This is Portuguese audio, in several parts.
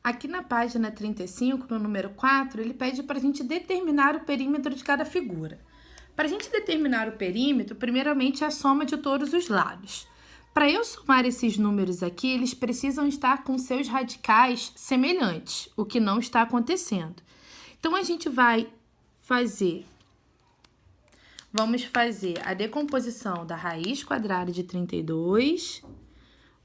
Aqui na página 35, no número 4, ele pede para a gente determinar o perímetro de cada figura. Para a gente determinar o perímetro, primeiramente é a soma de todos os lados. Para eu somar esses números aqui, eles precisam estar com seus radicais semelhantes, o que não está acontecendo. Então, a gente vamos fazer a decomposição da raiz quadrada de 32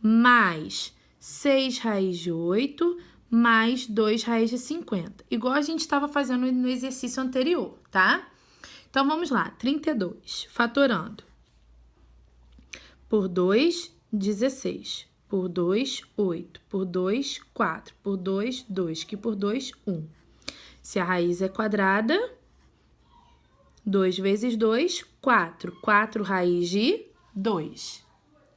mais 6 raiz de 8 mais 2 raiz de 50, igual a gente estava fazendo no exercício anterior, tá? Então, vamos lá, 32, fatorando. Por 2, 16. Por 2, 8. Por 2, 4. Por 2, 2. Que por 2, 1. Se a raiz é quadrada, 2 vezes 2, 4. 4 raiz de 2,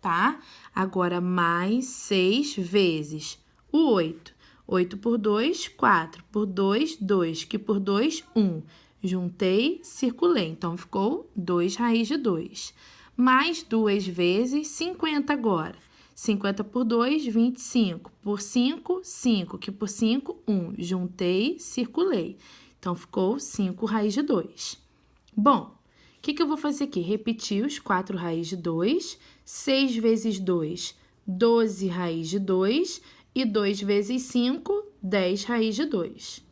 tá? Agora, mais 6 vezes o 8. 8 por 2, 4. Por 2, 2. Que por 2, 1. Juntei, circulei. Então, ficou 2 raiz de 2. Mais 2 vezes 50 agora. 50 por 2, 25. Por 5, 5. Que por 5, 1. Juntei, circulei. Então, ficou 5 raiz de 2. Bom, o que eu vou fazer aqui? Repetir os 4 raiz de 2. 6 vezes 2, 12 raiz de 2. E 2 vezes 5, 10 raiz de 2.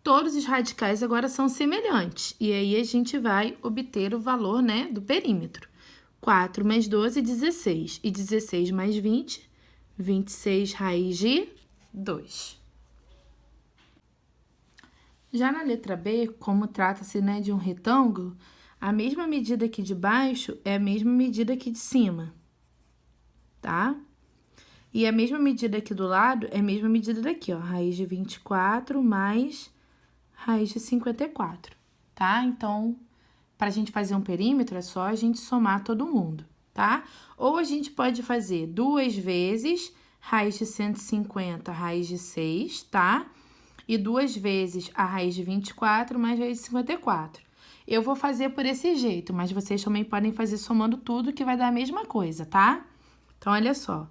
Todos os radicais agora são semelhantes. E aí, a gente vai obter o valor, né, do perímetro. 4 mais 12, 16. E 16 mais 20, 26 raiz de 2. Já na letra B, como trata-se, né, de um retângulo, a mesma medida aqui de baixo é a mesma medida aqui de cima, tá? E a mesma medida aqui do lado é a mesma medida daqui, ó, raiz de 24 mais raiz de 54, tá? Então, para a gente fazer um perímetro, é só a gente somar todo mundo, tá? Ou a gente pode fazer 2 vezes raiz de 150, raiz de 6, tá? E 2 vezes a raiz de 24 mais raiz de 54. Eu vou fazer por esse jeito, mas vocês também podem fazer somando tudo, que vai dar a mesma coisa, tá? Então, olha só.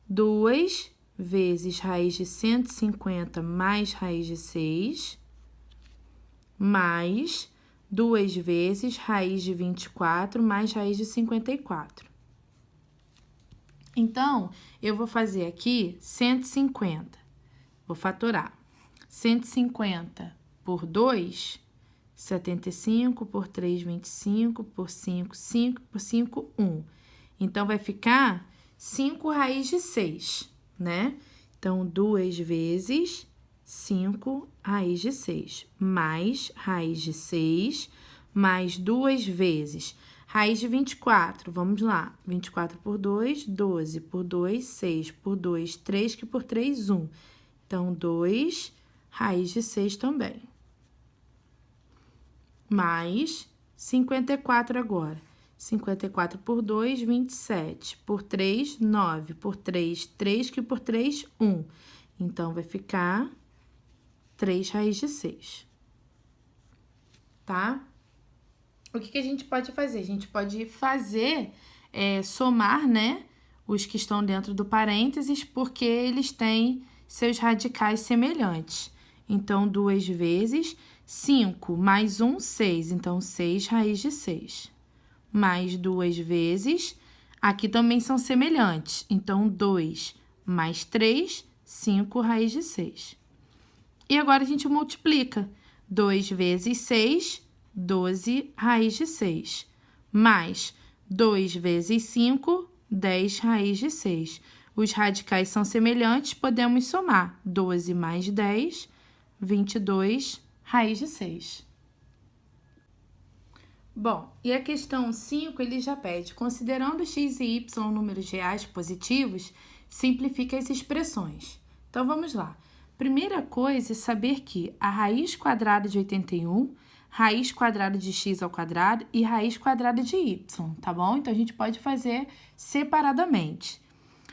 2 vezes raiz de 150 mais raiz de 6, mais 2 vezes raiz de 24 mais raiz de 54. Então, eu vou fazer aqui 150. Vou fatorar. 150 por 2, 75, por 3, 25, por 5, 5, por 5, 1. Então, vai ficar 5 raiz de 6, né? Então, 2 vezes 5 raiz de 6, mais raiz de 6, mais 2 vezes raiz de 24, vamos lá. 24 por 2, 12, por 2, 6, por 2, 3, que por 3, 1. Então, 2 raiz de 6 também. Mais 54 agora. 54 por 2, 27. Por 3, 9. Por 3, 3, que por 3, 1. Então, vai ficar 3 raiz de 6. Tá? O que a gente pode fazer? A gente pode fazer, somar, né, os que estão dentro do parênteses, porque eles têm seus radicais semelhantes. Então, 2 vezes 5 mais 1, 6. Então, 6 raiz de 6. Mais 2 vezes, aqui também são semelhantes. Então, 2 mais 3, 5 raiz de 6. E agora, a gente multiplica. 2 vezes 6, 12 raiz de 6. Mais 2 vezes 5, 10 raiz de 6. Os radicais são semelhantes, podemos somar. 12 mais 10, 22 raiz de 6. Bom, e a questão 5, ele já pede, considerando x e y números reais positivos, simplifica as expressões. Então, vamos lá. Primeira coisa é saber que a raiz quadrada de 81, raiz quadrada de x ao quadrado e raiz quadrada de y, tá bom? Então, a gente pode fazer separadamente.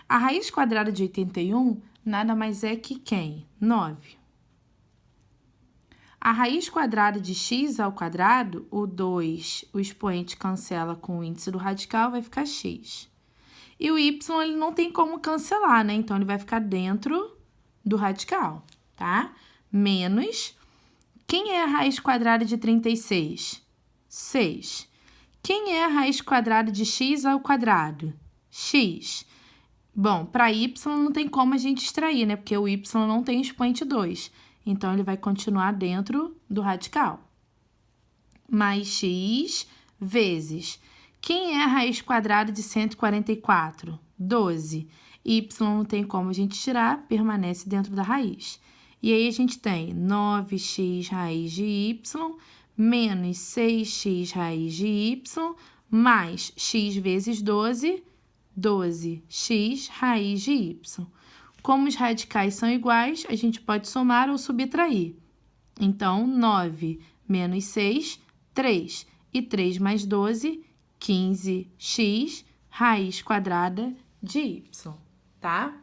A raiz quadrada de 81 nada mais é que quem? 9. A raiz quadrada de x ao quadrado, o 2, o expoente cancela com o índice do radical, vai ficar x. E o y, ele não tem como cancelar, né? Então, ele vai ficar dentro do radical, tá? Menos, quem é a raiz quadrada de 36? 6. Quem é a raiz quadrada de x ao quadrado? X. Bom, para y não tem como a gente extrair, né? Porque o y não tem expoente 2. Então, ele vai continuar dentro do radical. Mais x vezes. Quem é a raiz quadrada de 144? 12. Y não tem como a gente tirar, permanece dentro da raiz. E aí, a gente tem 9x raiz de y menos 6x raiz de y mais x vezes 12, 12x raiz de y. Como os radicais são iguais, a gente pode somar ou subtrair. Então, 9 menos 6, 3. E 3 mais 12, 15x raiz quadrada de y, tá?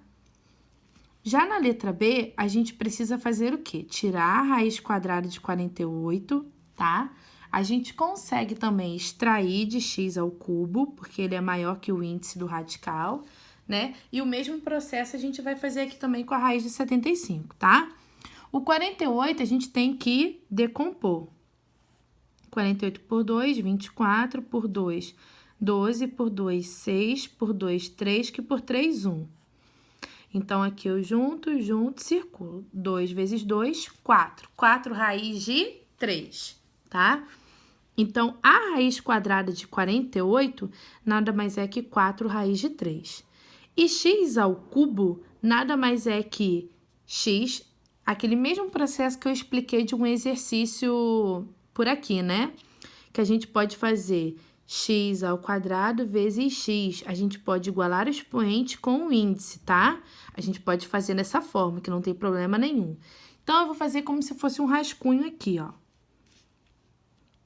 Já na letra B, a gente precisa fazer o quê? Tirar a raiz quadrada de 48, tá? A gente consegue também extrair de x ao cubo, porque ele é maior que o índice do radical, né? E o mesmo processo a gente vai fazer aqui também com a raiz de 75, tá? O 48 a gente tem que decompor. 48 por 2, 24, por 2, 12, por 2, 6, por 2, 3, que por 3, 1. Então, aqui eu junto, circulo. 2 vezes 2, 4. 4 raiz de 3, tá? Então, a raiz quadrada de 48 nada mais é que 4 raiz de 3. E x ao cubo nada mais é que x, aquele mesmo processo que eu expliquei de um exercício por aqui, né? Que a gente pode fazer x ao quadrado vezes x. A gente pode igualar o expoente com o índice, tá? A gente pode fazer dessa forma, que não tem problema nenhum. Então, eu vou fazer como se fosse um rascunho aqui, ó.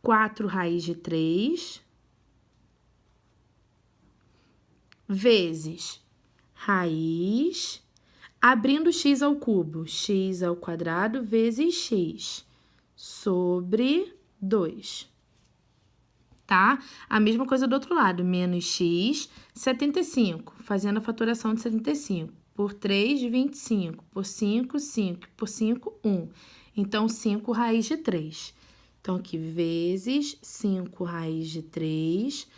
4 raiz de 3 vezes raiz, abrindo x ao cubo, x ao quadrado vezes x, sobre 2, tá? A mesma coisa do outro lado, menos x, 75, fazendo a fatoração de 75, por 3, 25, por 5, 5, por 5, 1. Então, 5 raiz de 3. Então, aqui, vezes 5 raiz de 3,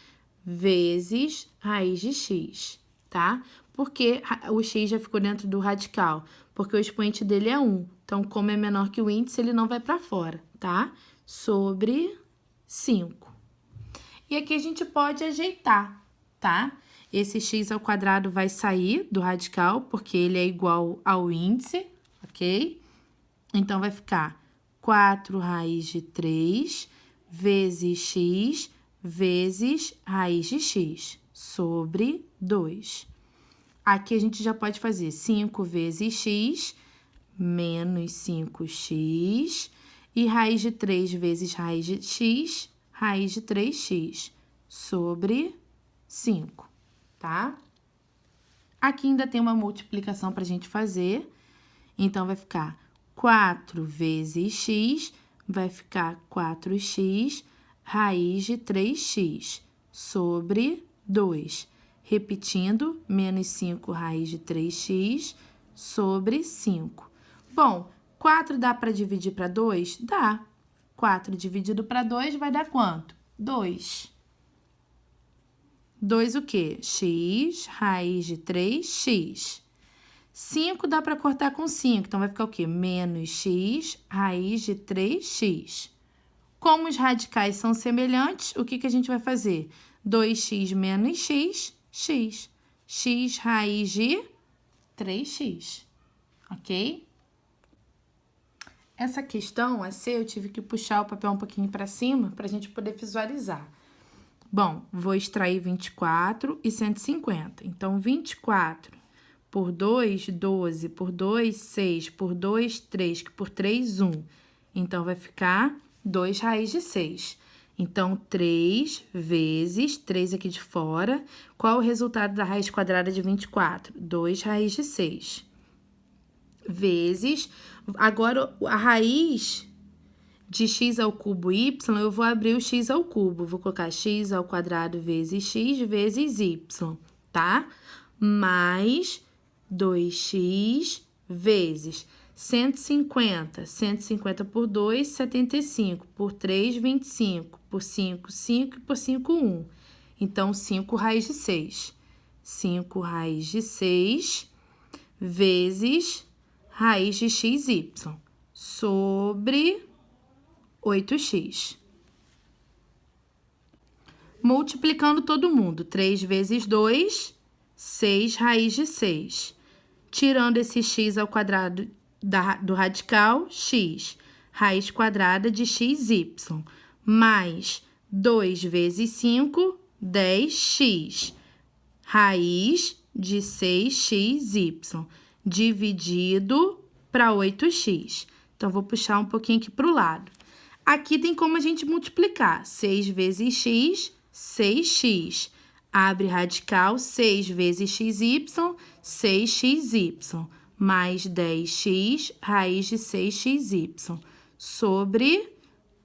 vezes raiz de x, tá? Porque o x já ficou dentro do radical? Porque o expoente dele é 1. Então, como é menor que o índice, ele não vai para fora, tá? Sobre 5. E aqui a gente pode ajeitar, tá? Esse x ao quadrado vai sair do radical, porque ele é igual ao índice, ok? Então, vai ficar 4 raiz de 3 vezes x vezes raiz de x, sobre 2. Aqui a gente já pode fazer 5 vezes x, menos 5x, e raiz de 3 vezes raiz de x, raiz de 3x, sobre 5, tá? Aqui ainda tem uma multiplicação para a gente fazer, então vai ficar 4 vezes x, vai ficar 4x, raiz de 3x, sobre 2. Repetindo, menos 5 raiz de 3x, sobre 5. Bom, 4 dá para dividir para 2? Dá. 4 dividido para 2 vai dar quanto? 2. 2 o quê? X, raiz de 3x. 5 dá para cortar com 5, então vai ficar o quê? Menos x, raiz de 3x. Como os radicais são semelhantes, o que a gente vai fazer? 2x menos x, x. X raiz de 3x, ok? Essa questão, a C, eu tive que puxar o papel um pouquinho para cima para a gente poder visualizar. Bom, vou extrair 24 e 150. Então, 24 por 2, 12, por 2, 6, por 2, 3, que por 3, 1. Então, vai ficar 2 raiz de 6. Então, 3 vezes 3 aqui de fora. Qual o resultado da raiz quadrada de 24? 2 raiz de 6. Vezes, agora a raiz de x ao cubo y, eu vou abrir o x ao cubo. Vou colocar x ao quadrado vezes x vezes y, tá? Mais 2x vezes 150. 150 por 2, 75. Por 3, 25. Por 5, 5. E por 5, 1. Então, 5 raiz de 6. 5 raiz de 6 vezes raiz de xy sobre 8x. Multiplicando todo mundo. 3 vezes 2, 6 raiz de 6. Tirando esse x ao quadrado do radical, x. Raiz quadrada de xy. Mais 2 vezes 5, 10x. Raiz de 6xy. Dividido para 8x. Então, vou puxar um pouquinho aqui para o lado. Aqui tem como a gente multiplicar. 6 vezes x, 6x. Abre radical, 6 vezes xy, 6xy. Mais 10x, raiz de 6xy. Sobre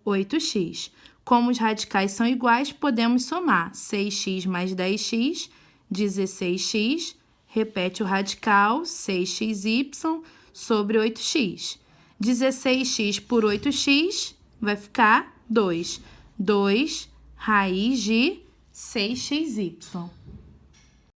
8x. Como os radicais são iguais, podemos somar. 6x mais 10x, 16x. Repete o radical, 6xy sobre 8x. 16x por 8x vai ficar 2. 2 raiz de 6xy.